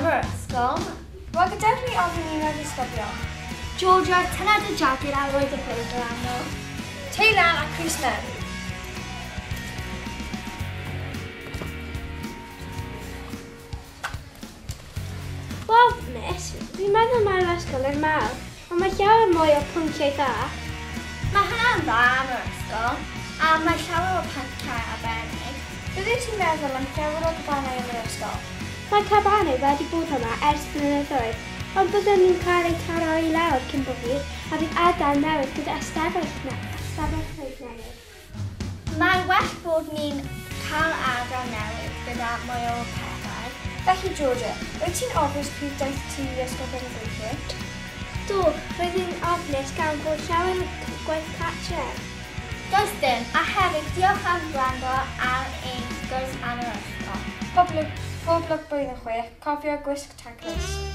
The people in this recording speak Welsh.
am yr ysgol. Wel, gadewch ni ofyn un o'r disgyblion. Georgia, tyna dy jacket a roedd y bleidr arno. Tei lan a Chris mewn. Wel, miss, fi'n meddwl mae'r ysgol yn mawr, ond mae llawer mwy o pwnciau dda. Mae hynna'n dda am yr ysgol, a mae llawer o pynciau arbennig. Bydde ti'n meddwl am llawer o gyfannau yn yr ysgol? Mae cabanau wedi bod yma ers blynyddoedd, ond byddwn ni'n cael eu taro i lawr cyn bo hir, a bydd ardal newydd gyda ystafelloedd newydd. Mae'n well bod ni'n cael ardal newydd gyda mwy o pethau. Felly, Georgia, wyt ti'n ofnus pryd daeth ti i ysgol gan y gweithwyr? Do, roedd hi'n ofnus gan bod llawer o gwaith cartref. Does dim, a hefyd diolch am gwrando ar ein sgwrs am yr ysgol. Pob lwc blwyddyn chwech, cofio gwisg taclus.